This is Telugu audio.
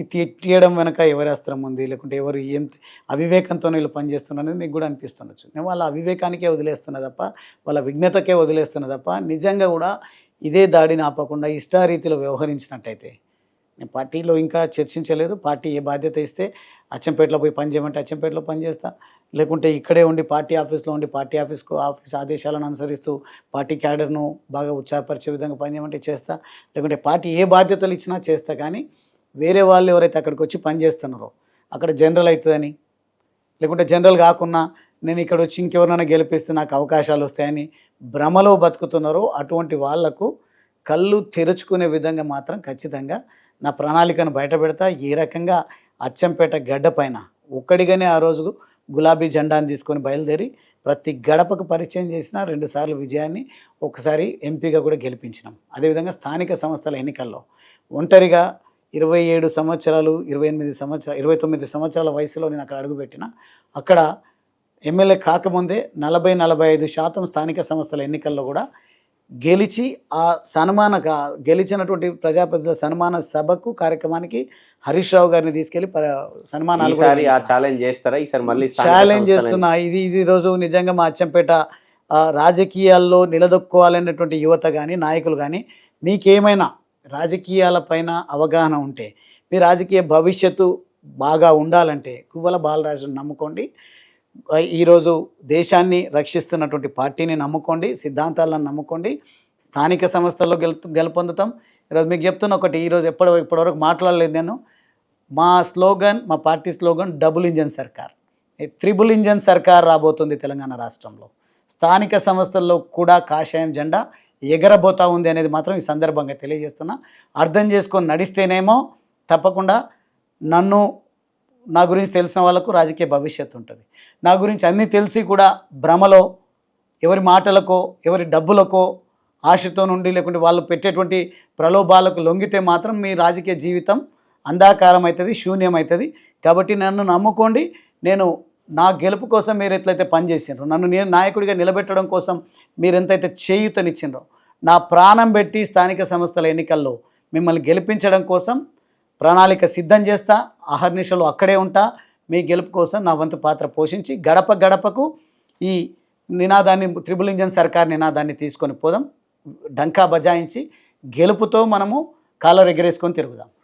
ఈ తీయడం వెనక ఎవరి అస్త్రం ఉంది, లేకుంటే ఎవరు ఏం అవివేకంతో వీళ్ళు పనిచేస్తున్నారు అనేది మీకు కూడా అనిపిస్తుండొచ్చు. నేను వాళ్ళ అవివేకానికే వదిలేస్తున్నా తప్ప, వాళ్ళ విఘ్నతకే వదిలేస్తున్నా తప్ప, నిజంగా కూడా ఇదే దాడిని ఆపకుండా ఇష్టారీతిలో వ్యవహరించినట్టయితే, నేను పార్టీలో ఇంకా చర్చించలేదు. పార్టీ ఏ బాధ్యత ఇస్తే అచ్చంపేటలో పోయి పని చేయమంటే అచ్చంపేటలో పని చేస్తా, లేకుంటే ఇక్కడే ఉండి పార్టీ ఆఫీస్లో ఉండి పార్టీ ఆఫీస్ ఆదేశాలను అనుసరిస్తూ పార్టీ క్యాడర్ను బాగా ఉత్సాహపరిచే విధంగా పని చేయమంటే చేస్తా, లేకుంటే పార్టీ ఏ బాధ్యతలు ఇచ్చినా చేస్తా. కానీ వేరే వాళ్ళు ఎవరైతే అక్కడికి వచ్చి పని చేస్తున్నారో అక్కడ జనరల్ అవుతుందని, లేకుంటే జనరల్ కాకున్నా నేను ఇక్కడ వచ్చి ఇంకెవరినైనా గెలిపిస్తే నాకు అవకాశాలు వస్తాయని భ్రమలో బతుకుతున్నారో అటువంటి వాళ్లకు కళ్ళు తెరుచుకునే విధంగా మాత్రం ఖచ్చితంగా నా ప్రణాళికను బయటపెడతా. ఏ రకంగా అచ్చంపేట గడ్డ పైన ఒక్కడిగానే ఆ రోజు గులాబీ జెండాను తీసుకొని బయలుదేరి ప్రతి గడపకు పరిచయం చేసిన 2 సార్లు విజయాన్ని, ఒకసారి ఎంపీగా కూడా గెలిపించినాం. అదేవిధంగా స్థానిక సంస్థల ఎన్నికల్లో ఒంటరిగా 27 సంవత్సరాలు 29 సంవత్సరాల వయసులో నేను అక్కడ అడుగుపెట్టిన. అక్కడ ఎమ్మెల్యే కాకముందే 40-45% స్థానిక సంస్థల ఎన్నికల్లో కూడా గెలిచి ఆ గెలిచినటువంటి ప్రజాప్రతినిధుల సన్మాన సభకు కార్యక్రమానికి హరీష్ రావు గారిని తీసుకెళ్లి సన్మానాలు ఛాలెంజ్ చేస్తారా? ఈసారి మళ్ళీ ఛాలెంజ్ చేస్తున్నా. ఇది రోజు నిజంగా మా అచ్చంపేట రాజకీయాల్లో నిలదొక్కోవాలనేటువంటి యువత కానీ నాయకులు కానీ మీకేమైనా రాజకీయాలపైన అవగాహన ఉంటే, మీ రాజకీయ భవిష్యత్తు బాగా ఉండాలంటే గువ్వల బాలరాజును నమ్ముకోండి. ఈరోజు దేశాన్ని రక్షిస్తున్నటువంటి పార్టీని నమ్ముకోండి, సిద్ధాంతాలను నమ్ముకోండి. స్థానిక సంస్థల్లో గెలుపొందుతాం. ఈరోజు మీకు చెప్తున్న ఒకటి, ఈరోజు ఇప్పటివరకు మాట్లాడలేదు నేను. మా పార్టీ స్లోగన్ డబుల్ ఇంజన్ సర్కార్, త్రిబుల్ ఇంజన్ సర్కార్ రాబోతుంది తెలంగాణ రాష్ట్రంలో. స్థానిక సంస్థల్లో కూడా కాషాయం జెండా ఎగరబోతా ఉంది అనేది మాత్రం ఈ సందర్భంగా తెలియజేస్తున్నా. అర్థం చేసుకొని నడిస్తేనేమో తప్పకుండా నా గురించి తెలిసిన వాళ్ళకు రాజకీయ భవిష్యత్తు ఉంటుంది. నా గురించి అన్నీ తెలిసి కూడా భ్రమలో ఎవరి మాటలకో ఎవరి డబ్బులకో ఆశతో నుండి, లేకుంటే వాళ్ళు పెట్టేటువంటి ప్రలోభాలకు లొంగితే మాత్రం మీ రాజకీయ జీవితం అంధాకారం అవుతుంది, శూన్యం అవుతుంది. కాబట్టి నన్ను నమ్ముకోండి. నా గెలుపు కోసం మీరు ఎట్లయితే పనిచేసినారో, నేను నాయకుడిగా నిలబెట్టడం కోసం మీరు ఎంతైతే చేయూతనిచ్చిండ్రో, నా ప్రాణం పెట్టి స్థానిక సంస్థల ఎన్నికల్లో మిమ్మల్ని గెలిపించడం కోసం ప్రణాళిక సిద్ధం చేస్తా. అహర్నిశలు అక్కడే ఉంటా. మీ గెలుపు కోసం నా వంతు పాత్ర పోషించి గడప గడపకు ఈ నినాదాన్ని, త్రిబుల్ ఇంజన్ సర్కార్ నినాదాన్ని తీసుకొని పోదాం. డంకా బజాయించి గెలుపుతో మనము కాలర్ ఎగరేసుకొని తిరుగుదాం.